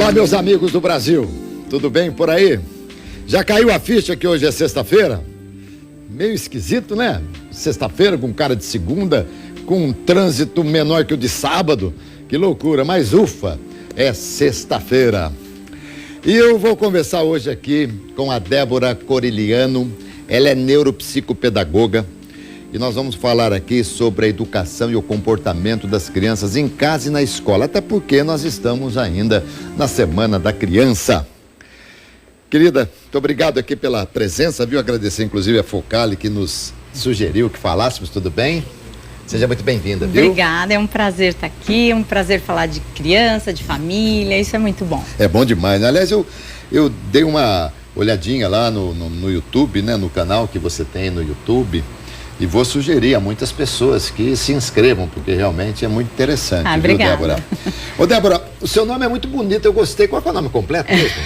Olá, meus amigos do Brasil, tudo bem por aí? Já caiu a ficha que hoje é sexta-feira? Meio esquisito, né? Sexta-feira com cara de segunda, com um trânsito menor que o de sábado. Que loucura, mas ufa, é sexta-feira. E eu vou conversar hoje aqui com a Débora Coriliano. Ela é neuropsicopedagoga e nós vamos falar aqui sobre a educação e o comportamento das crianças em casa e na escola, até porque nós estamos ainda na Semana da Criança. Querida, muito obrigado aqui pela presença, viu? Agradecer inclusive a Focali que nos sugeriu que falássemos, tudo bem? Seja muito bem-vinda, viu? Obrigada, é um prazer estar aqui, é um prazer falar de criança, de família, isso é muito bom. É bom demais, né? Aliás, eu dei uma olhadinha lá no YouTube, né? No canal que você tem no YouTube, e vou sugerir a muitas pessoas que se inscrevam, porque realmente é muito interessante, viu, obrigada. Débora? Ô, Débora, o seu nome é muito bonito, eu gostei. Qual é o nome completo mesmo?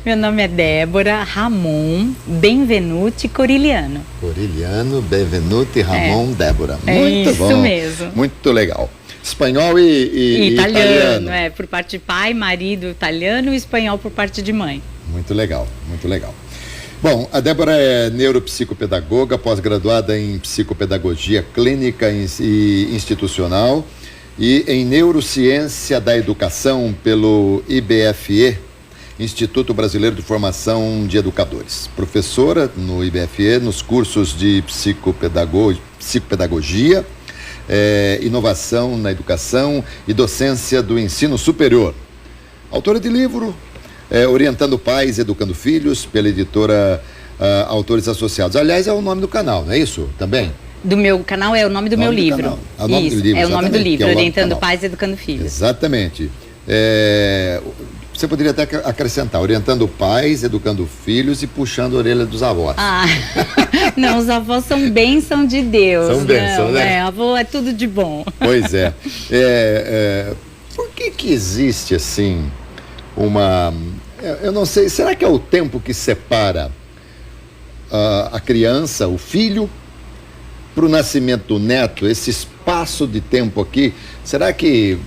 Meu nome é Débora Ramon Benvenuti Coriliano. Coriliano, Benvenuti, Ramon, Débora. Muito isso bom. Isso mesmo. Muito legal. Espanhol e italiano. Por parte de pai, marido italiano, e espanhol por parte de mãe. Muito legal, muito legal. Bom, a Débora é neuropsicopedagoga, pós-graduada em psicopedagogia clínica e institucional e em neurociência da educação pelo IBFE, Instituto Brasileiro de Formação de Educadores. Professora no IBFE, nos cursos de psicopedagogia, inovação na educação e docência do ensino superior. Autora de livro Orientando Pais, Educando Filhos, pela editora Autores Associados. Aliás, é o nome do canal, não é isso também? Do meu canal é o nome do meu livro. É o nome do livro, é o nome do livro, Orientando Pais, Educando Filhos. Exatamente. Você poderia até acrescentar, orientando pais, educando filhos e puxando a orelha dos avós. Não, os avós são bênção de Deus. São bênção, né? Avô é tudo de bom. Pois é. Por que existe, assim, eu não sei, será que é o tempo que separa a criança, o filho, para o nascimento do neto, esse espaço de tempo aqui, será que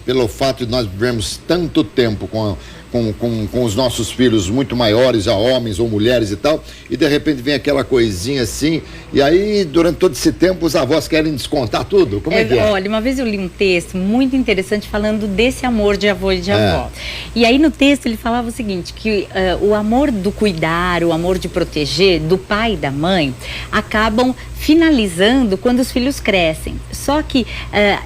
pelo fato de nós vivermos tanto tempo com os nossos filhos muito maiores, já homens ou mulheres e tal, e de repente vem aquela coisinha assim, e aí durante todo esse tempo os avós querem descontar tudo? Como é que é? Olha, uma vez eu li um texto muito interessante falando desse amor de avô e de avó. E aí no texto ele falava o seguinte, que o amor do cuidar, o amor de proteger do pai e da mãe acabam finalizando quando os filhos crescem. Só que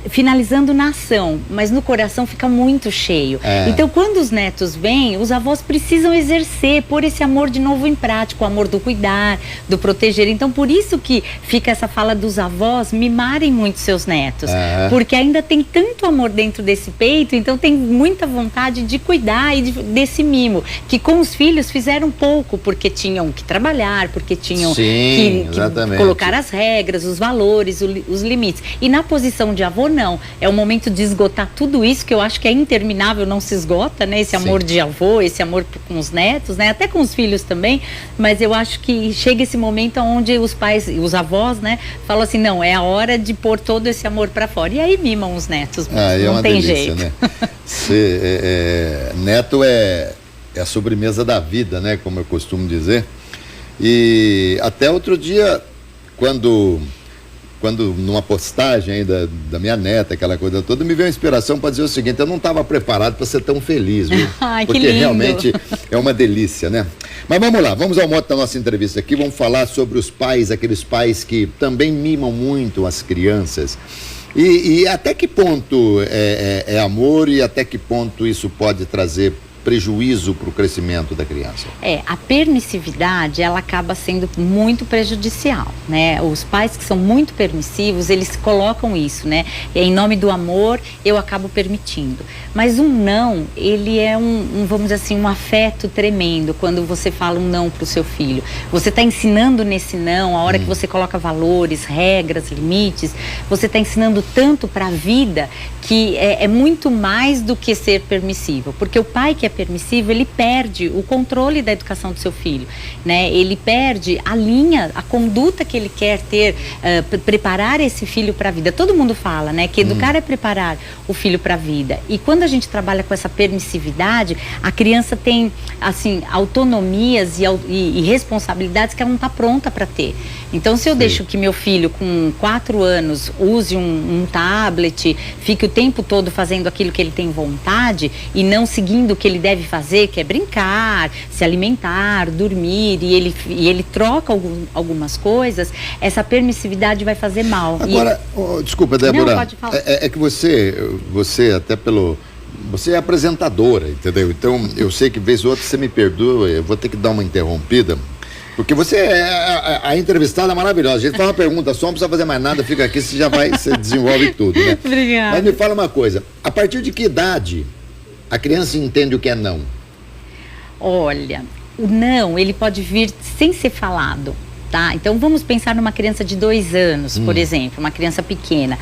finalizando na ação, mas no coração fica muito cheio. Então quando os netos vêm, os avós precisam exercer, pôr esse amor de novo em prática, o amor do cuidar, do proteger. Então por isso que fica essa fala dos avós mimarem muito seus netos, porque ainda tem tanto amor dentro desse peito, então tem muita vontade de cuidar e desse mimo, que com os filhos fizeram pouco, porque tinham que trabalhar, porque tinham que colocar as regras, os valores, os limites. E na posição de avô, não. É o momento de esgotar tudo isso, que eu acho que é interminável, não se esgota, né? Esse amor de avô, esse amor com os netos, né? Até com os filhos também, mas eu acho que chega esse momento onde os pais, os avós, né? Falam assim, não, é a hora de pôr todo esse amor pra fora. E aí mimam os netos, não tem delícia, jeito. Né? Neto é a sobremesa da vida, né? Como eu costumo dizer. E até outro dia, quando numa postagem aí da minha neta, aquela coisa toda, me veio a inspiração para dizer o seguinte: eu não estava preparado para ser tão feliz, viu? Ai, porque que lindo. Realmente é uma delícia, né? Mas vamos lá, vamos ao mote da nossa entrevista aqui, vamos falar sobre os pais, aqueles pais que também mimam muito as crianças. E até que ponto é amor e até que ponto isso pode trazer prejuízo para o crescimento da criança? A permissividade, ela acaba sendo muito prejudicial, né? Os pais que são muito permissivos, eles colocam isso, né? E em nome do amor, eu acabo permitindo. Mas um não, ele é vamos dizer assim, um afeto tremendo quando você fala um não para o seu filho. Você está ensinando nesse não, a hora que você coloca valores, regras, limites, você está ensinando tanto para a vida que é muito mais do que ser permissivo. Porque o pai que é permissivo, ele perde o controle da educação do seu filho, né? Ele perde a linha, a conduta que ele quer ter, preparar esse filho para a vida. Todo mundo fala, né, que educar é preparar o filho para a vida. E quando a gente trabalha com essa permissividade, a criança tem, assim, autonomias e responsabilidades que ela não está pronta para ter. Então, se eu deixo que meu filho com 4 anos use um tablet, fique o tempo todo fazendo aquilo que ele tem vontade e não seguindo o que ele deve fazer, que é brincar, se alimentar, dormir, e ele troca algumas coisas, essa permissividade vai fazer mal. Agora, desculpa, Débora, não, pode falar. É que você até você é apresentadora, entendeu? Então, eu sei que vez ou outra você me perdoa, eu vou ter que dar uma interrompida, porque você a entrevistada é maravilhosa. A gente faz uma pergunta só, não precisa fazer mais nada, fica aqui, você desenvolve tudo, né? Obrigada. Mas me fala uma coisa, a partir de que idade a criança entende o que é não? Olha, o não, ele pode vir sem ser falado. Tá? Então vamos pensar numa criança de 2 anos, por exemplo, uma criança pequena.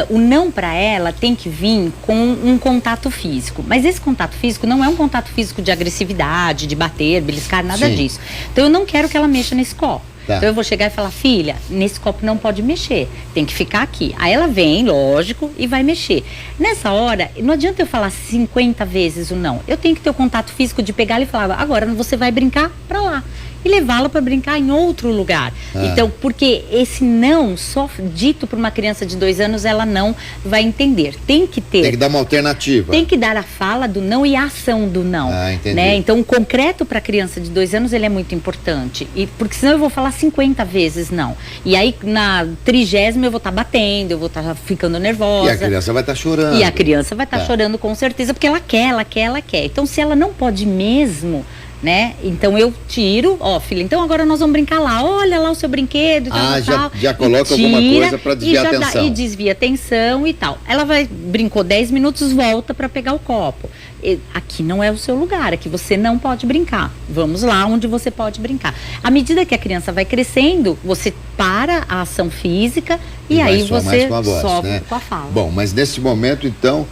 O não para ela tem que vir com um contato físico. Mas esse contato físico não é um contato físico de agressividade, de bater, beliscar, nada disso. Então eu não quero que ela mexa nesse copo. Tá. Então eu vou chegar e falar, filha, nesse copo não pode mexer, tem que ficar aqui. Aí ela vem, lógico, e vai mexer. Nessa hora, não adianta eu falar 50 vezes o não. Eu tenho que ter o contato físico de pegar e falar, agora você vai brincar pra lá. E levá-la para brincar em outro lugar. Então, porque esse não, só dito por uma criança de 2 anos, ela não vai entender. Tem que dar uma alternativa. Tem que dar a fala do não e a ação do não. Entendi. Né? Então, o concreto para a criança de 2 anos, ele é muito importante. Porque senão eu vou falar 50 vezes não. E aí, na 30ª, eu vou estar batendo, eu vou estar ficando nervosa. E a criança vai estar chorando. E a criança vai estar chorando com certeza, porque ela quer. Então, se ela não pode mesmo, né? Então eu tiro, filha, então agora nós vamos brincar lá, olha lá o seu brinquedo e tal. Já coloca alguma coisa para desviar a atenção. E desvia a atenção e tal. Ela brincou 10 minutos, volta para pegar o copo. Aqui não é o seu lugar, aqui você não pode brincar. Vamos lá onde você pode brincar. À medida que a criança vai crescendo, você para a ação física e aí você sobe com a fala. Bom, mas nesse momento, então,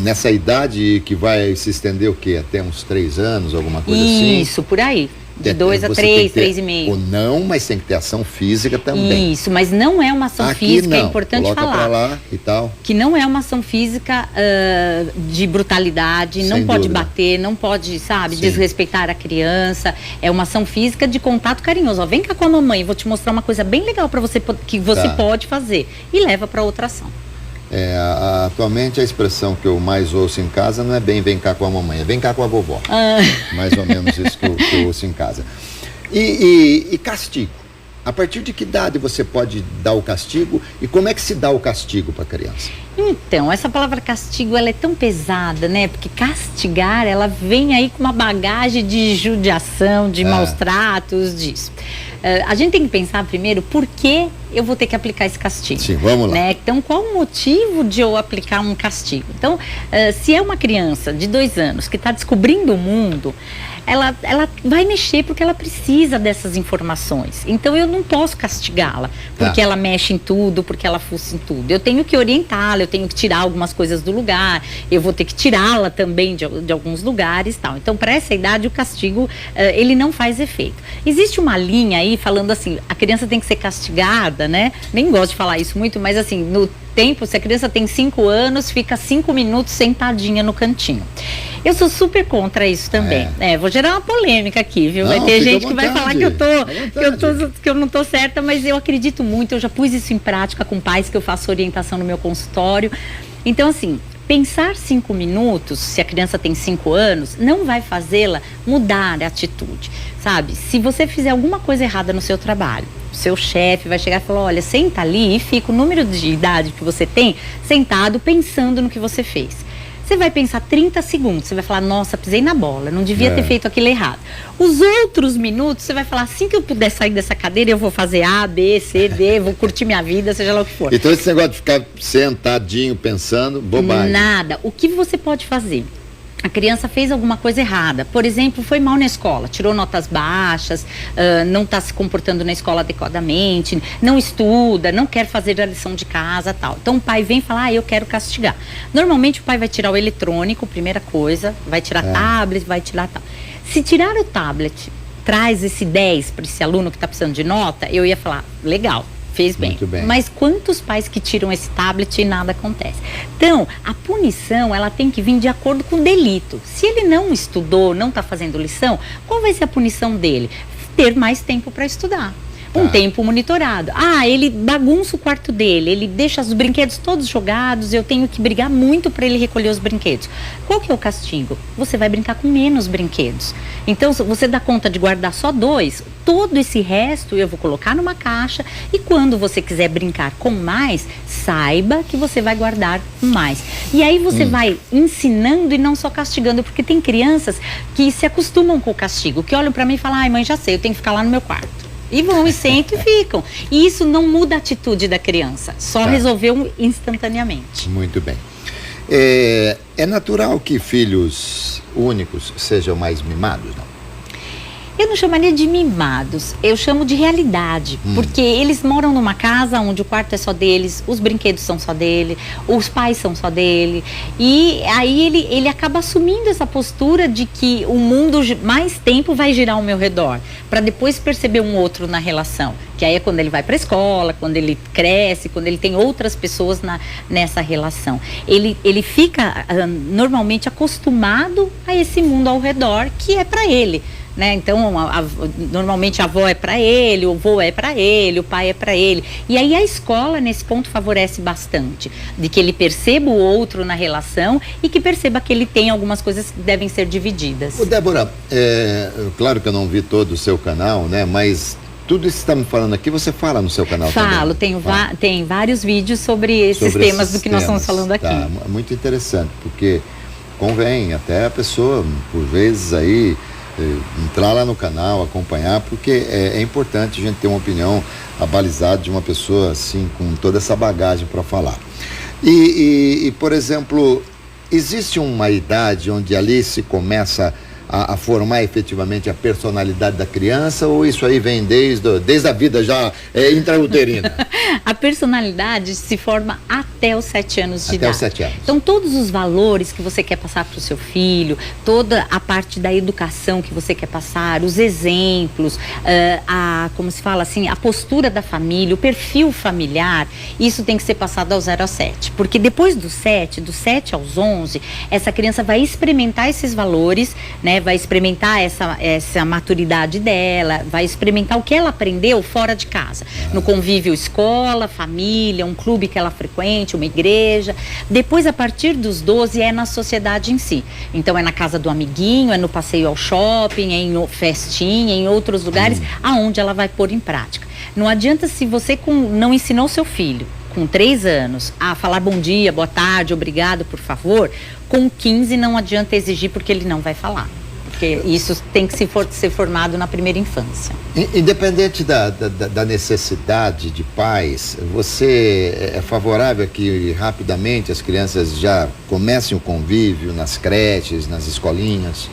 nessa idade que vai se estender o quê? Até uns 3 anos, alguma coisa assim? Isso, por aí. De 2 a 3, 3,5. Ou não, mas tem que ter ação física também. Isso, mas não é uma ação física, é importante coloca falar. Pra lá e tal. Que não é uma ação física de brutalidade, Sem não pode dúvida. bater, não pode, desrespeitar a criança. É uma ação física de contato carinhoso. Vem cá com a mamãe, vou te mostrar uma coisa bem legal para você, que você pode fazer. E leva para outra ação. Atualmente a expressão que eu mais ouço em casa não é bem vem cá com a mamãe, é vem cá com a vovó. Mais ou menos isso que eu ouço em casa. E castigo? A partir de que idade você pode dar o castigo e como é que se dá o castigo para a criança? Então, essa palavra castigo, ela é tão pesada, né? Porque castigar, ela vem aí com uma bagagem de judiação, de maus tratos, disso. A gente tem que pensar primeiro por que eu vou ter que aplicar esse castigo. Sim, vamos lá. Né? Então, qual o motivo de eu aplicar um castigo? Então, se é uma criança de 2 anos que está descobrindo o mundo, ela vai mexer porque ela precisa dessas informações. Então, eu não posso castigá-la porque ela mexe em tudo, porque ela fuça em tudo. Eu tenho que orientá-la, eu tenho que tirar algumas coisas do lugar, eu vou ter que tirá-la também de alguns lugares e tal. Então, para essa idade, o castigo, ele não faz efeito. Existe uma linha aí falando assim, a criança tem que ser castigada, né? Nem gosto de falar isso muito, mas assim, no tempo, se a criança tem 5 anos, fica 5 minutos sentadinha no cantinho. Eu sou super contra isso também. Vou gerar uma polêmica aqui, viu? Vai ter gente que vai falar que eu não tô certa, mas eu acredito muito, eu já pus isso em prática com pais que eu faço orientação no meu consultório. Então, assim, pensar 5 minutos, se a criança tem 5 anos, não vai fazê-la mudar a atitude, sabe? Se você fizer alguma coisa errada no seu trabalho, o seu chefe vai chegar e falar, olha, senta ali e fica o número de idade que você tem sentado pensando no que você fez. Você vai pensar 30 segundos, você vai falar, nossa, pisei na bola, não devia ter feito aquilo errado. Os outros minutos, você vai falar, assim que eu puder sair dessa cadeira, eu vou fazer A, B, C, D, vou curtir minha vida, seja lá o que for. Então esse negócio de ficar sentadinho pensando, bobagem. Nada. O que você pode fazer? a criança fez alguma coisa errada. Por exemplo, foi mal na escola, tirou notas baixas, não está se comportando na escola adequadamente, não estuda, não quer fazer a lição de casa, tal. Então o pai vem falar, eu quero castigar. Normalmente o pai vai tirar o eletrônico, primeira coisa, vai tirar tablet, vai tirar tal. Se tirar o tablet, traz esse 10 para esse aluno que está precisando de nota, eu ia falar, legal. Fez bem. Muito bem. Mas quantos pais que tiram esse tablet e nada acontece? Então, a punição, ela tem que vir de acordo com o delito. Se ele não estudou, não está fazendo lição, qual vai ser a punição dele? Ter mais tempo para estudar. Um tempo monitorado. Ele bagunça o quarto dele, ele deixa os brinquedos todos jogados, eu tenho que brigar muito para ele recolher os brinquedos. Qual que é o castigo? Você vai brincar com menos brinquedos. Então, se você dá conta de guardar só 2, todo esse resto eu vou colocar numa caixa e quando você quiser brincar com mais, saiba que você vai guardar mais. E aí você vai ensinando e não só castigando, porque tem crianças que se acostumam com o castigo, que olham para mim e falam, mãe, já sei, eu tenho que ficar lá no meu quarto. E vão, e sentam e ficam. E isso não muda a atitude da criança, só resolveu instantaneamente. Muito bem. É natural que filhos únicos sejam mais mimados, não? Eu não chamaria de mimados, eu chamo de realidade, porque eles moram numa casa onde o quarto é só deles, os brinquedos são só dele, os pais são só dele, e aí ele acaba assumindo essa postura de que o mundo mais tempo vai girar ao meu redor, para depois perceber um outro na relação, que aí é quando ele vai para a escola, quando ele cresce, quando ele tem outras pessoas nessa relação. Ele fica normalmente acostumado a esse mundo ao redor, que é para ele. Né? Então, normalmente a avó é para ele, o avô é para ele, o pai é para ele. E aí a escola, nesse ponto, favorece bastante. De que ele perceba o outro na relação e que perceba que ele tem algumas coisas que devem ser divididas. Ô, Débora, claro que eu não vi todo o seu canal, né? Mas tudo isso que você está me falando aqui, você fala no seu canal também? Falo, tem vários vídeos sobre esses temas do que nós estamos falando aqui. Tá, muito interessante, porque convém até a pessoa, por vezes aí, entrar lá no canal, acompanhar, porque é importante a gente ter uma opinião abalizada de uma pessoa assim, com toda essa bagagem para falar. E, por exemplo, existe uma idade onde ali se começa a formar efetivamente a personalidade da criança, ou isso aí vem desde a vida já intrauterina? A personalidade se forma até os 7 anos de idade. Até os 7 anos. Então, todos os valores que você quer passar para o seu filho, toda a parte da educação que você quer passar, os exemplos, como se fala assim, a postura da família, o perfil familiar, isso tem que ser passado aos 0 a 7. Porque depois dos 7 aos 11, essa criança vai experimentar esses valores, né? Vai experimentar essa maturidade dela, vai experimentar o que ela aprendeu fora de casa, no convívio escola, família, um clube que ela frequente, uma igreja. Depois, a partir dos 12, é na sociedade em si. Então, é na casa do amiguinho, é no passeio ao shopping, é em festinha, em outros lugares, aonde ela vai pôr em prática. Não adianta se você não ensinou seu filho com 3 anos a falar bom dia, boa tarde, obrigado, por favor, com 15 não adianta exigir porque ele não vai falar. Porque isso tem que ser formado na primeira infância. Independente da necessidade de pais, você é favorável a que rapidamente as crianças já comecem o convívio nas creches, nas escolinhas?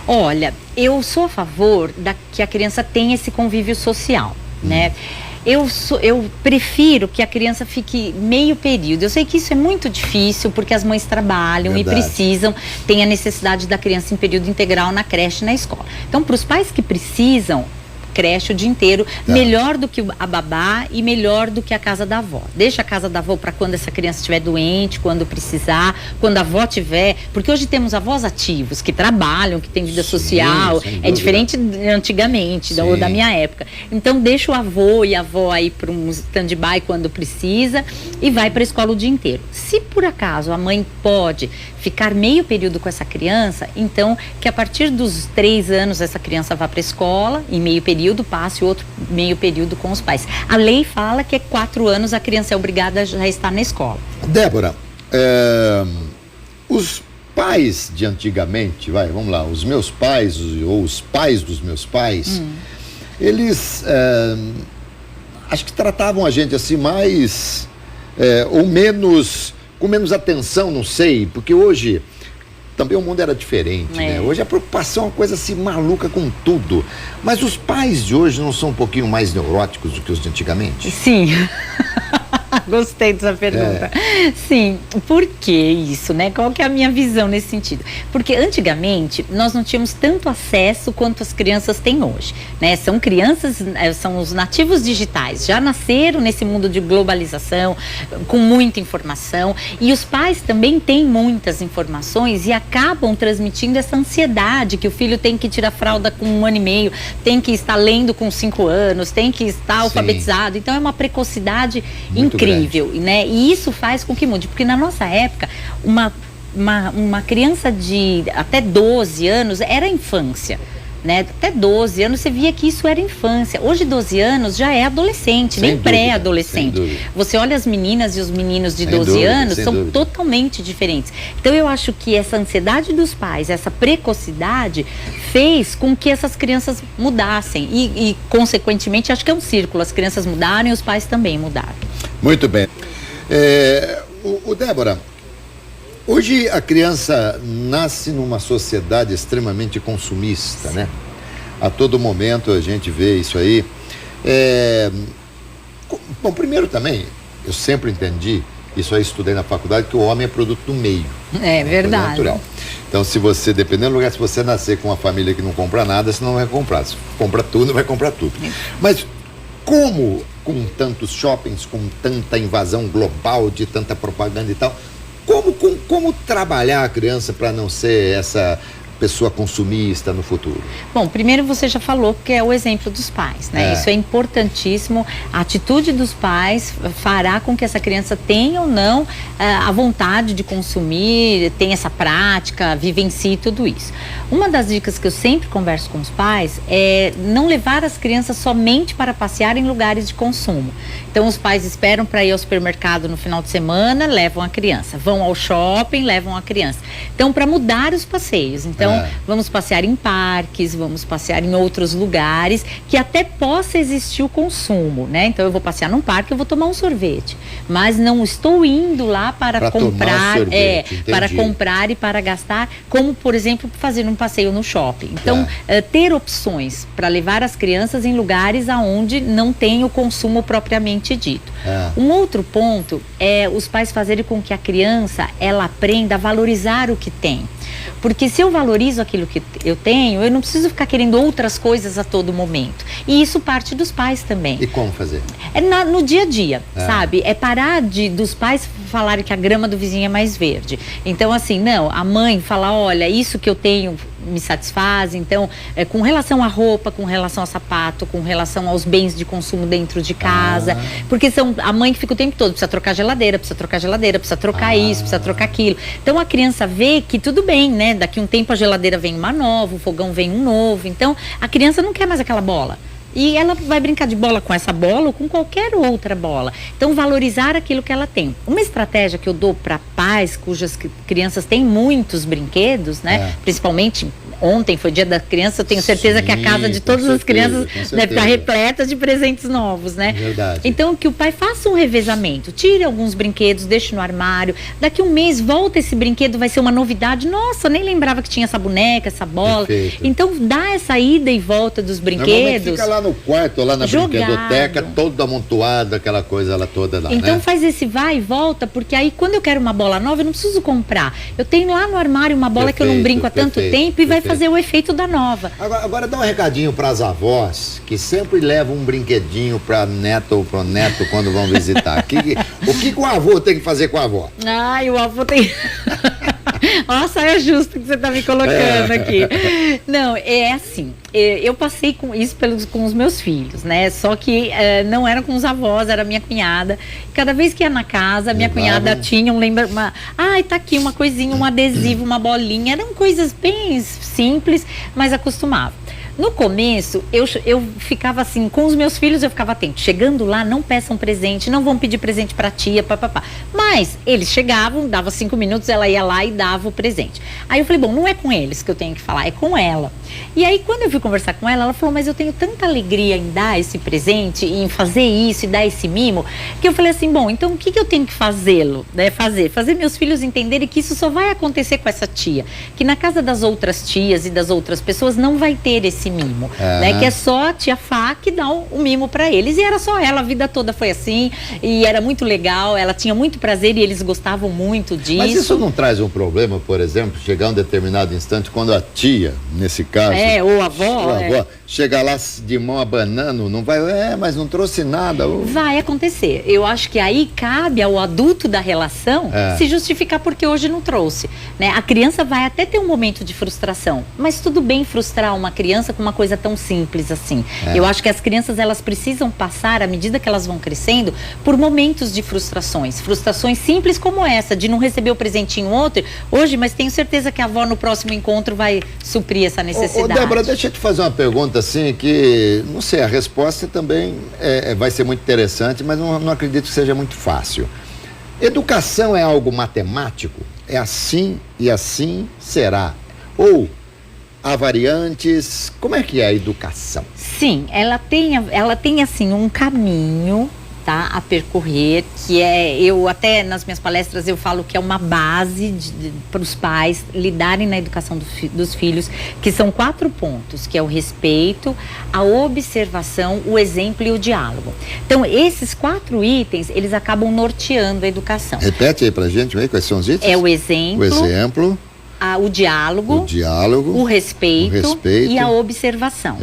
Olha, eu sou a favor que a criança tenha esse convívio social, né? Eu prefiro que a criança fique meio período. Eu sei que isso é muito difícil porque as mães trabalham e precisam, tem a necessidade da criança em período integral na creche e na escola. Então, para os pais que precisam, creche o dia inteiro, melhor do que a babá e melhor do que a casa da avó. Deixa a casa da avó para quando essa criança estiver doente, quando precisar, quando a avó tiver, porque hoje temos avós ativos que trabalham, que têm vida social, é diferente antigamente, da minha época. Então deixa o avô e a avó aí para um stand-by quando precisa e vai para a escola o dia inteiro. Se por acaso a mãe pode ficar meio período com essa criança, então que a partir dos 3 anos essa criança vá para a escola e meio período passe outro meio período com os pais. A lei fala que 4 anos a criança é obrigada a já estar na escola. Débora, os pais de antigamente, vamos lá, os meus pais ou os pais dos meus pais, eles acho que tratavam a gente assim ou menos, com menos atenção, não sei, porque hoje também o mundo era diferente, né? Hoje a preocupação é uma coisa assim maluca com tudo. Mas os pais de hoje não são um pouquinho mais neuróticos do que os de antigamente? Sim. Gostei dessa pergunta. Sim, por que isso, né? Qual que é a minha visão nesse sentido? Porque antigamente nós não tínhamos tanto acesso quanto as crianças têm hoje, né? São crianças, são os nativos digitais, já nasceram nesse mundo de globalização, com muita informação, e os pais também têm muitas informações e acabam transmitindo essa ansiedade que o filho tem que tirar fralda com 1 ano e meio, tem que estar lendo com 5 anos, tem que estar alfabetizado. Então é uma precocidade muito incrível, né? E isso faz com que mude, porque na nossa época, uma criança de até 12 anos era infância, né? Até 12 anos você via que isso era infância. Hoje 12 anos já é adolescente, nem pré-adolescente. Você olha as meninas e os meninos de 12 anos, são totalmente diferentes. Então eu acho que essa ansiedade dos pais, essa precocidade, fez com que essas crianças mudassem e consequentemente, acho que é um círculo. As crianças mudaram e os pais também mudaram. Muito bem. Débora, hoje a criança nasce numa sociedade extremamente consumista, né? A todo momento a gente vê isso aí. Bom, primeiro também, eu sempre entendi, isso aí estudei na faculdade, que o homem é produto do meio. É verdade. Natural. Então, se você, dependendo do lugar, se você nascer com uma família que não compra nada, você não vai comprar. Se compra tudo, vai comprar tudo. Mas como, com tantos shoppings, com tanta invasão global, de tanta propaganda e tal, como trabalhar a criança para não ser essa pessoa consumista no futuro? Bom, primeiro você já falou que é o exemplo dos pais, né? Isso é importantíssimo. A atitude dos pais fará com que essa criança tenha ou não a vontade de consumir, tenha essa prática, vivencie tudo isso. Uma das dicas que eu sempre converso com os pais é não levar as crianças somente para passear em lugares de consumo. Então os pais esperam para ir ao supermercado no final de semana, levam a criança. Vão ao shopping, levam a criança. Então, para mudar os passeios. Então, vamos passear em parques, vamos passear em outros lugares que até possa existir o consumo, né? Então eu vou passear num parque, eu vou tomar um sorvete, mas não estou indo lá para comprar, para comprar e para gastar, como por exemplo fazer um passeio no shopping. Então ter opções para levar as crianças em lugares aonde não tem o consumo propriamente dito. Um outro ponto é os pais fazerem com que a criança ela aprenda a valorizar o que tem. Porque se eu valorizo aquilo que eu tenho, eu não preciso ficar querendo outras coisas a todo momento. E isso parte dos pais também. E como fazer? No dia a dia, sabe? É parar dos pais falarem que a grama do vizinho é mais verde. Então, assim, não, a mãe fala, olha, isso que eu tenho me satisfaz. Então, com relação à roupa, com relação ao sapato, com relação aos bens de consumo dentro de casa. Porque são a mãe que fica o tempo todo, precisa trocar geladeira, precisa trocar isso, precisa trocar aquilo. Então, a criança vê que tudo bem, né? Daqui um tempo a geladeira vem uma nova, o fogão vem um novo. Então, a criança não quer mais aquela bola. E ela vai brincar de bola com essa bola ou com qualquer outra bola. Então, valorizar aquilo que ela tem. Uma estratégia que eu dou para pais cujas crianças têm muitos brinquedos, né? Principalmente ontem foi dia da criança, eu tenho certeza que a casa de todas as crianças deve estar repleta de presentes novos, né? Verdade. Então, que o pai faça um revezamento, tire alguns brinquedos, deixe no armário, daqui um mês volta esse brinquedo, vai ser uma novidade, nossa, nem lembrava que tinha essa boneca, essa bola. Perfeito. Então, dá essa ida e volta dos brinquedos. Fica lá no quarto, lá na brinquedoteca, todo amontoado, aquela coisa lá toda lá, então, né? faz esse vai e volta, porque aí quando eu quero uma bola nova, eu não preciso comprar. Eu tenho lá no armário uma bola que eu não brinco há tanto tempo e vai fazer o efeito da nova. Agora dá um recadinho para as avós que sempre levam um brinquedinho para neto ou pro neto quando vão visitar. O que o avô tem que fazer com a avó? Ai, o avô tem... Nossa, é justo que você está me colocando aqui. Não, é assim, eu passei com isso com os meus filhos, né? Só que não era com os avós, era minha cunhada. Cada vez que ia na casa, minha cunhada tinha tá aqui uma coisinha, um adesivo, uma bolinha. Eram coisas bem simples, mas acostumava. No começo, eu ficava assim, com os meus filhos eu ficava atento. Chegando lá, não peçam presente, não vão pedir presente pra tia, papapá. Mas eles chegavam, dava 5 minutos, ela ia lá e dava o presente. Aí eu falei, bom, não é com eles que eu tenho que falar, é com ela. E aí, quando eu fui conversar com ela, ela falou, mas eu tenho tanta alegria em dar esse presente, em fazer isso e dar esse mimo, que eu falei assim, bom, então o que eu tenho que fazê-lo, né? Fazer meus filhos entenderem que isso só vai acontecer com essa tia, que na casa das outras tias e das outras pessoas não vai ter esse mimo, né? Que é só a tia Fá que dá o mimo para eles, e era só ela, a vida toda foi assim, e era muito legal, ela tinha muito prazer e eles gostavam muito disso. Mas isso não traz um problema, por exemplo, chegar um determinado instante, quando a tia, nesse caso, ou a avó, chega lá de mão abanando, não vai, mas não trouxe nada. Vai acontecer. Eu acho que aí cabe ao adulto da relação se justificar porque hoje não trouxe, né? A criança vai até ter um momento de frustração, mas tudo bem frustrar uma criança com uma coisa tão simples assim. Eu acho que as crianças, elas precisam passar, à medida que elas vão crescendo, por momentos de frustrações simples como essa, de não receber o presentinho ontem, hoje, mas tenho certeza que a avó no próximo encontro vai suprir essa necessidade. Débora, deixa eu te fazer uma pergunta assim, que, não sei, a resposta também vai ser muito interessante, mas não acredito que seja muito fácil. Educação é algo matemático? É assim e assim será? Ou há variantes? Como é que é a educação? Sim, ela tem assim um caminho, tá, a percorrer, que eu até nas minhas palestras eu falo que é uma base para os pais lidarem na educação dos filhos, que são 4 pontos, que é o respeito, a observação, o exemplo e o diálogo. Então, esses 4 itens, eles acabam norteando a educação. Repete aí pra gente, quais são os itens? É o exemplo. O diálogo, o respeito e a observação.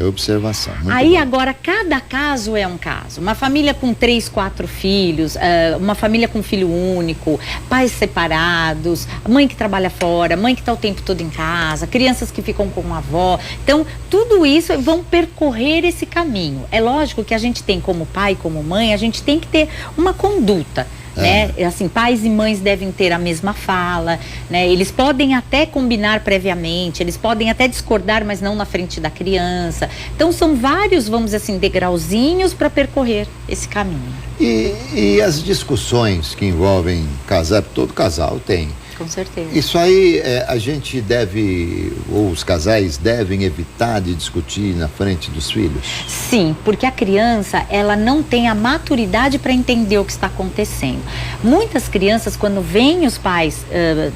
Aí agora, cada caso é um caso. Uma família com 3, 4 filhos, uma família com filho único, pais separados, mãe que trabalha fora, mãe que está o tempo todo em casa, crianças que ficam com a avó. Então, tudo isso vão percorrer esse caminho. É lógico que a gente tem como pai, como mãe, a gente tem que ter uma conduta. Né? Assim, pais e mães devem ter a mesma fala, né? Eles podem até combinar previamente, eles podem até discordar, mas não na frente da criança. Então são vários, vamos dizer assim, degrauzinhos para percorrer esse caminho. E as discussões que envolvem casar, todo casal tem. Com certeza. Isso aí a gente deve, ou os casais devem evitar de discutir na frente dos filhos? Sim, porque a criança, ela não tem a maturidade para entender o que está acontecendo. Muitas crianças, quando veem os pais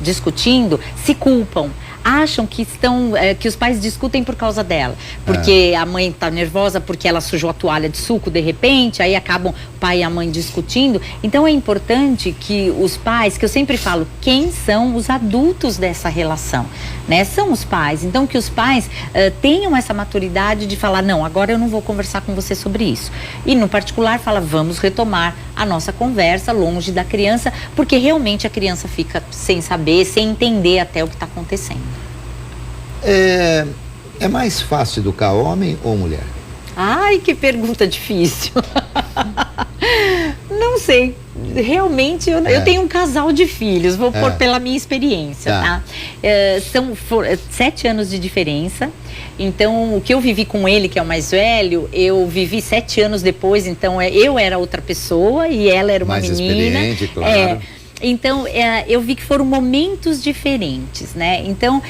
discutindo, se culpam. Acham que os pais discutem por causa dela, porque a mãe está nervosa porque ela sujou a toalha de suco de repente, aí acabam o pai e a mãe discutindo. Então é importante que os pais, que eu sempre falo, quem são os adultos dessa relação, né? São os pais. Então que os pais tenham essa maturidade de falar, não, agora eu não vou conversar com você sobre isso. E no particular fala, vamos retomar a nossa conversa longe da criança, porque realmente a criança fica sem saber, sem entender até o que está acontecendo. É mais fácil educar homem ou mulher? Ai, que pergunta difícil. Não sei. Realmente, eu tenho um casal de filhos, vou pôr pela minha experiência, tá? São 7 anos de diferença. Então, o que eu vivi com ele, que é o mais velho, eu vivi 7 anos depois. Então, eu era outra pessoa e ela era uma menina. Mais experiente, claro. Então, eu vi que foram momentos diferentes, né? Então,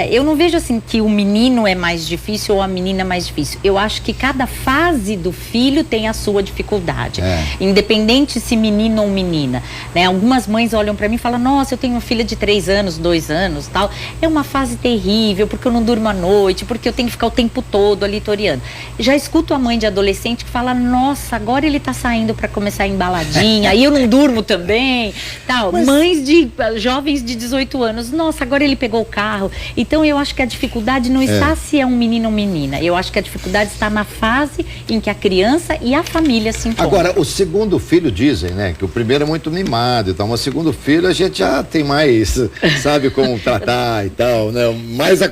eu não vejo assim que o menino é mais difícil ou a menina é mais difícil. Eu acho que cada fase do filho tem a sua dificuldade, independente se menino ou menina, né? Algumas mães olham pra mim e falam, nossa, eu tenho uma filha de 3 anos, 2 anos, tal. É uma fase terrível, porque eu não durmo à noite, porque eu tenho que ficar o tempo todo ali toreando. Já escuto a mãe de adolescente que fala, nossa, agora ele tá saindo pra começar a embaladinha, aí eu não durmo também, tal. Mães de jovens de 18 anos, nossa, agora ele pegou o carro. Então eu acho que a dificuldade não está se é um menino ou menina. Eu acho que a dificuldade está na fase em que a criança e a família se encontram. Agora, o segundo filho dizem, né, que o primeiro é muito mimado, então o segundo filho a gente já tem mais, sabe como tratar e tal, né, mais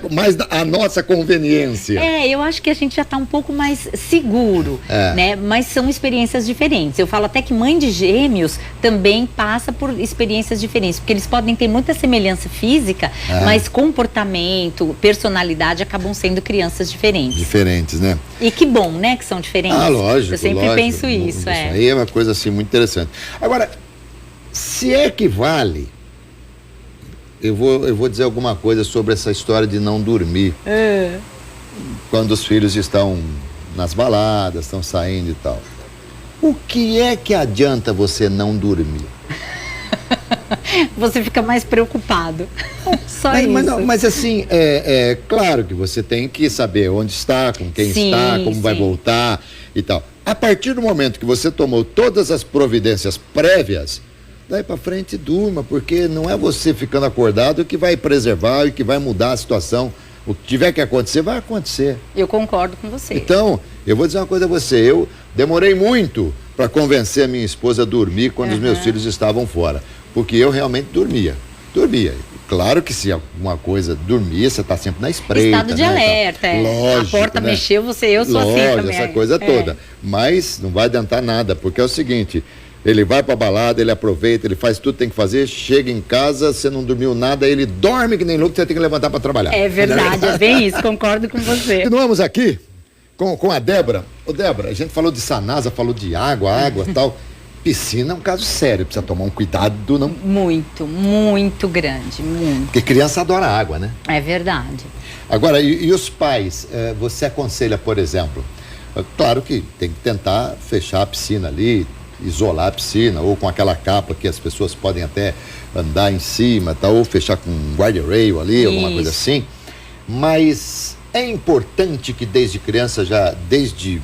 a nossa conveniência. Eu acho que a gente já está um pouco mais seguro, né, mas são experiências diferentes. Eu falo até que mãe de gêmeos também passa por experiências diferentes, porque eles podem ter muita semelhança física, mas comportamento, personalidade acabam sendo crianças diferentes. Diferentes, né? E que bom, né, que são diferentes. Lógico. Eu sempre penso isso, Isso aí é uma coisa assim muito interessante. Agora, se equivale, eu vou dizer alguma coisa sobre essa história de não dormir. quando os filhos estão nas baladas, estão saindo e tal. O que é que adianta você não dormir? Você fica mais preocupado. Só isso. Mas assim, é claro que você tem que saber onde está, com quem está, como vai voltar e tal. A partir do momento que você tomou todas as providências prévias, daí para frente durma, porque não é você ficando acordado que vai preservar e que vai mudar a situação. O que tiver que acontecer, vai acontecer. Eu concordo com você. Então, eu vou dizer uma coisa a você, eu demorei muito para convencer a minha esposa a dormir quando os meus filhos estavam fora, porque eu realmente dormia. Claro que se alguma coisa dormir, você está sempre na espreita. Estado de alerta, Lógico, a porta mexeu, eu sou assim também. Essa coisa toda. Mas não vai adiantar nada, porque é o seguinte, ele vai pra balada, ele aproveita, ele faz tudo que tem que fazer, chega em casa, você não dormiu nada, ele dorme que nem louco, você tem que levantar para trabalhar. É verdade, é bem isso, concordo com você. Continuamos aqui com a Débora. Ô Débora, a gente falou de Sanasa, falou de água e tal. Piscina é um caso sério, precisa tomar um cuidado, não? Muito grande, muito. Porque criança adora água, né? É verdade. Agora, e os pais? Você aconselha, por exemplo, claro que tem que tentar fechar a piscina ali, isolar a piscina, ou com aquela capa que as pessoas podem até andar em cima, tá? Ou fechar com um guarda-rail ali, alguma coisa assim. Mas é importante que desde criança, desde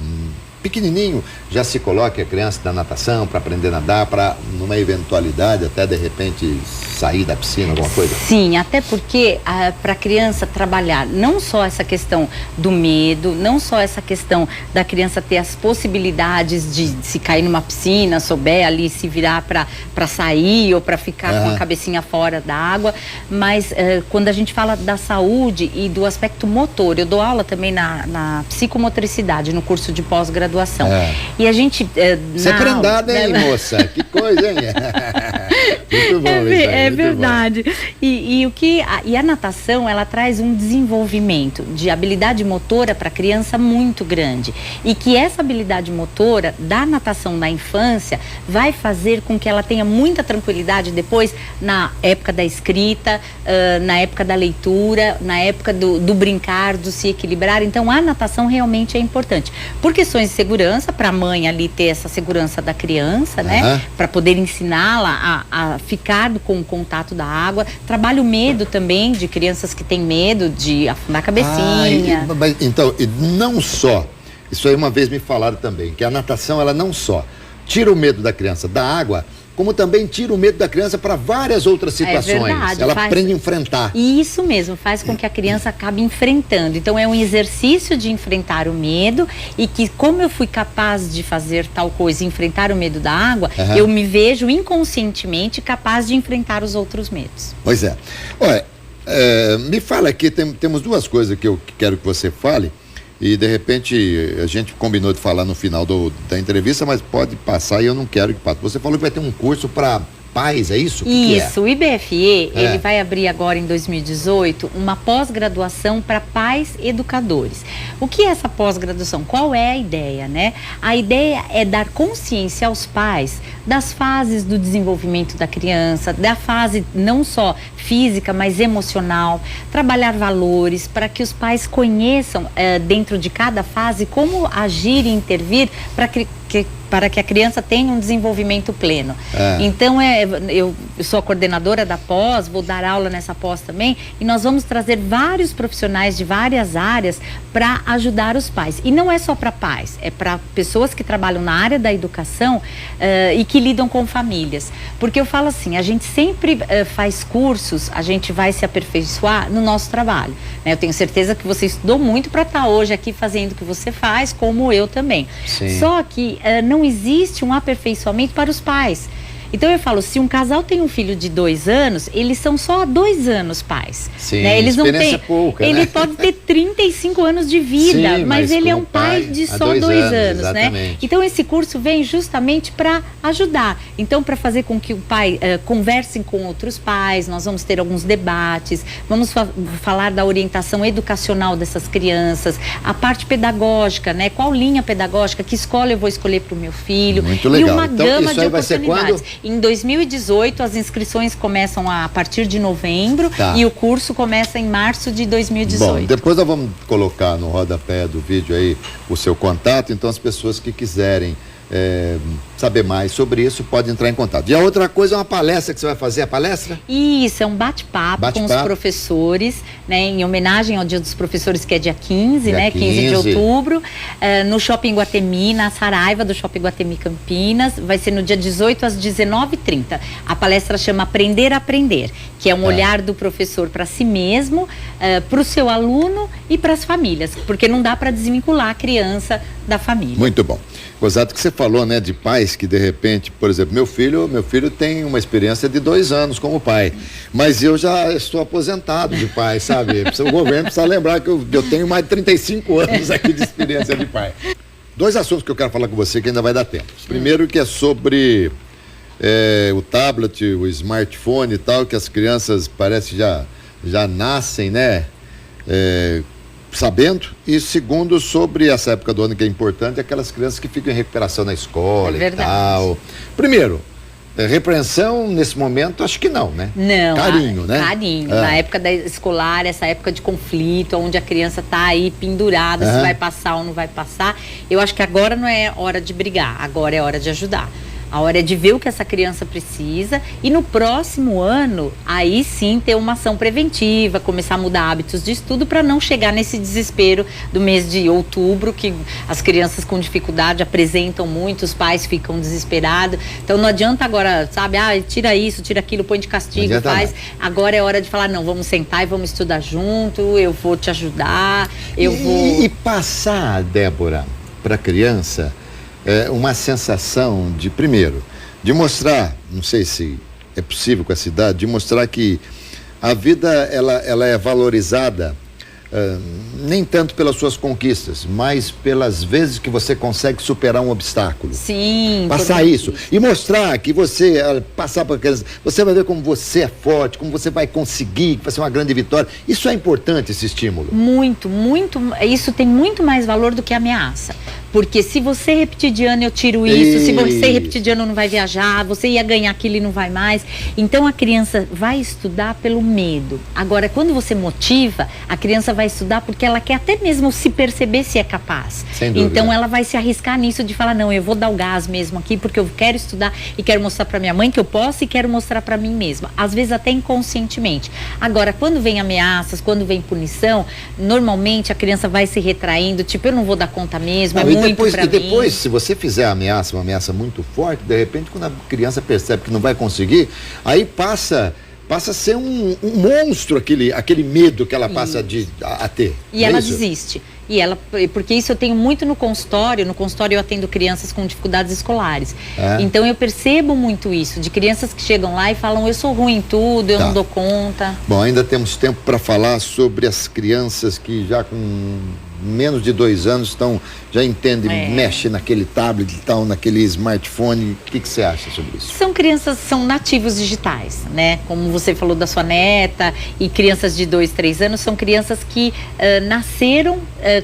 pequenininho, já se coloque a criança na natação para aprender a nadar, para numa eventualidade até de repente sair da piscina, alguma coisa? Sim, até porque para a criança trabalhar não só essa questão do medo, não só essa questão da criança ter as possibilidades de se cair numa piscina, souber ali se virar para sair ou para ficar com a cabecinha fora da água, mas quando a gente fala da saúde e do aspecto motor, eu dou aula também na psicomotricidade, no curso de pós-graduação. E a gente... Você é prendada, hein, moça? Que coisa, hein? Muito bom isso aí, é verdade. E a natação, ela traz um desenvolvimento de habilidade motora para a criança muito grande. E que essa habilidade motora da natação na infância vai fazer com que ela tenha muita tranquilidade depois na época da escrita, na época da leitura, na época do brincar, do se equilibrar. Então, a natação realmente é importante. Por questões de segurança, para a mãe ali ter essa segurança da criança, né? Para poder ensiná-la a ficar com o contato da água. Trabalha o medo também de crianças que têm medo de afundar a cabecinha. Então, e não só, isso aí uma vez me falaram também, que a natação, ela não só tira o medo da criança da água, como também tira o medo da criança para várias outras situações. É verdade, ela aprende a enfrentar. Isso mesmo, faz com que a criança acabe enfrentando. Então é um exercício de enfrentar o medo e que, como eu fui capaz de fazer tal coisa, enfrentar o medo da água, eu me vejo inconscientemente capaz de enfrentar os outros medos. Pois é. Olha, me fala aqui, temos duas coisas que eu quero que você fale. E de repente a gente combinou de falar no final da entrevista, mas pode passar e eu não quero que passe. Você falou que vai ter um curso para pais, é isso? Isso, o IBFE, ele vai abrir agora em 2018 uma pós-graduação para pais educadores. O que é essa pós-graduação? Qual é a ideia, né? A ideia é dar consciência aos pais das fases do desenvolvimento da criança, da fase não só física, mas emocional, trabalhar valores para que os pais conheçam dentro de cada fase como agir e intervir para que a criança tenha um desenvolvimento pleno. Então, eu sou a coordenadora da pós, vou dar aula nessa pós também, e nós vamos trazer vários profissionais de várias áreas para ajudar os pais. E não é só para pais, é para pessoas que trabalham na área da educação e que lidam com famílias. Porque eu falo assim, a gente sempre faz cursos, a gente vai se aperfeiçoar no nosso trabalho, né? Eu tenho certeza que você estudou muito para estar hoje aqui fazendo o que você faz, como eu também. Sim. Só que não existe um aperfeiçoamento para os pais. Então eu falo, se um casal tem um filho de 2 anos, eles são só há 2 anos pais. Sim, né? Eles não têm, pouca, ele né? pode ter 35 anos de vida, Sim, mas ele é um pai de só 2 anos, né? Então esse curso vem justamente para ajudar. Então, para fazer com que o pai converse com outros pais, nós vamos ter alguns debates, vamos falar da orientação educacional dessas crianças, a parte pedagógica, né? Qual linha pedagógica, que escola eu vou escolher para o meu filho. Muito legal. E uma então, gama isso de aí vai ser oportunidades. quando? Em 2018, as inscrições começam a partir de novembro e o curso começa em março de 2018. Bom, depois nós vamos colocar no rodapé do vídeo aí o seu contato, então as pessoas que quiserem saber mais sobre isso pode entrar em contato. E a outra coisa é uma palestra que você vai fazer, a palestra? Isso, é um bate-papo com os professores, né, em homenagem ao Dia dos Professores, que é dia 15, né, 15 de outubro, no Shopping Iguatemi, na Saraiva do Shopping Iguatemi Campinas. Vai ser no dia 18 às 19h30. A palestra chama Aprender a Aprender, que é um olhar do professor para si mesmo, para o seu aluno e para as famílias, porque não dá para desvincular a criança da família. Muito bom. Gozado que você falou, né, de pais que de repente, por exemplo, meu filho tem uma experiência de 2 anos como pai, mas eu já estou aposentado de pai, sabe? O governo precisa lembrar que eu tenho mais de 35 anos aqui de experiência de pai. 2 assuntos que eu quero falar com você que ainda vai dar tempo. Primeiro que é sobre o tablet, o smartphone e tal, que as crianças parece já nascem, né? Sabendo, e segundo, sobre essa época do ano que é importante, aquelas crianças que ficam em recuperação na escola e tal. Primeiro, repreensão nesse momento, acho que não, né? Não. Carinho, né? Carinho. Na época da escolar, essa época de conflito, onde a criança tá aí pendurada, se vai passar ou não vai passar, eu acho que agora não é hora de brigar, agora é hora de ajudar. A hora é de ver o que essa criança precisa e no próximo ano, aí sim ter uma ação preventiva, começar a mudar hábitos de estudo para não chegar nesse desespero do mês de outubro, que as crianças com dificuldade apresentam muito, os pais ficam desesperados. Então não adianta agora, sabe, tira isso, tira aquilo, põe de castigo, faz. Agora é hora de falar, não, vamos sentar e vamos estudar junto, eu vou te ajudar, E passar, Débora, para a criança uma sensação de, primeiro, de mostrar, não sei se é possível com essa idade, de mostrar que a vida ela é valorizada nem tanto pelas suas conquistas, mas pelas vezes que você consegue superar um obstáculo. Sim. Passar isso. E mostrar que você, passar para criança, você vai ver como você é forte, como você vai conseguir, que vai ser uma grande vitória. Isso é importante, esse estímulo. Muito, muito. Isso tem muito mais valor do que a ameaça. Porque se você repetir de ano, eu tiro isso. Se você repetir de ano, não vai viajar. Você ia ganhar aquilo e não vai mais. Então, a criança vai estudar pelo medo. Agora, quando você motiva, a criança vai estudar porque ela quer até mesmo se perceber se é capaz. Sem dúvida. Então, ela vai se arriscar nisso de falar, não, eu vou dar o gás mesmo aqui, porque eu quero estudar e quero mostrar para minha mãe que eu posso e quero mostrar para mim mesma. Às vezes, até inconscientemente. Agora, quando vem ameaças, quando vem punição, normalmente a criança vai se retraindo, tipo, eu não vou dar conta mesmo, e depois, se você fizer uma ameaça muito forte, de repente, quando a criança percebe que não vai conseguir, aí passa a ser um monstro aquele medo que ela passa a ter. E ela desiste. Porque isso eu tenho muito no consultório eu atendo crianças com dificuldades escolares. Então eu percebo muito isso, de crianças que chegam lá e falam, eu sou ruim em tudo, eu não dou conta. Bom, ainda temos tempo para falar sobre as crianças que já com menos de 2 anos já entendem, mexem naquele tablet e tal, naquele smartphone. O que você acha sobre isso? São nativos digitais, né? Como você falou da sua neta, e crianças de 2, 3 anos são crianças que nasceram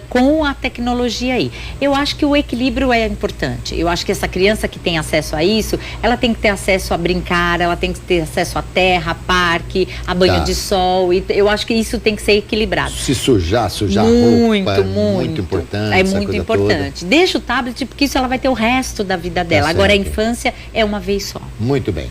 com a tecnologia aí. Eu acho que o equilíbrio é importante. Eu acho que essa criança que tem acesso a isso, ela tem que ter acesso a brincar, ela tem que ter acesso à terra, a parque, a banho de sol. E eu acho que isso tem que ser equilibrado. Se sujar roupa, muito importante. É muito importante. Toda. Deixa o tablet, porque isso ela vai ter o resto da vida dela. Agora a infância é uma vez só. Muito bem.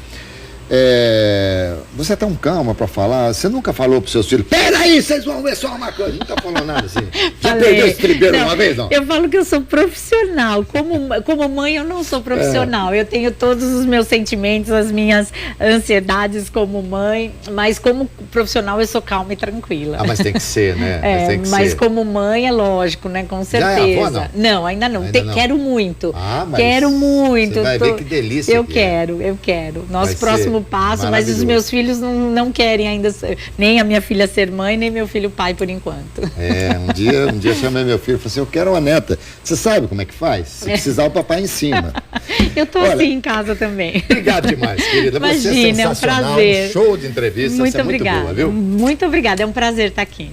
Você é tão calma para falar, você nunca falou para os seus filhos, peraí, vocês vão ver só uma coisa, nunca falou nada assim. Já perdeu esse tribeiro uma vez, não? Eu falo que eu sou profissional, como mãe eu não sou profissional, eu tenho todos os meus sentimentos, as minhas ansiedades como mãe, mas como profissional eu sou calma e tranquila. Mas tem que ser, né? Mas como mãe é lógico, né, com certeza. Já é avó, não? Não, ainda não, não. Quero muito, mas quero muito. Você vai ver que delícia. Eu quero. Nosso próximo passo, mas os meus filhos não querem ainda, nem a minha filha ser mãe, nem meu filho pai por enquanto. Um dia chamei meu filho e falei assim, eu quero uma neta. Você sabe como é que faz? Se precisar, o papai em cima. Eu tô assim em casa também. Obrigado demais, querida. Imagina, você é sensacional, é um prazer. Show de entrevista, muito obrigada. Muito boa, viu? Muito obrigada, é um prazer estar aqui.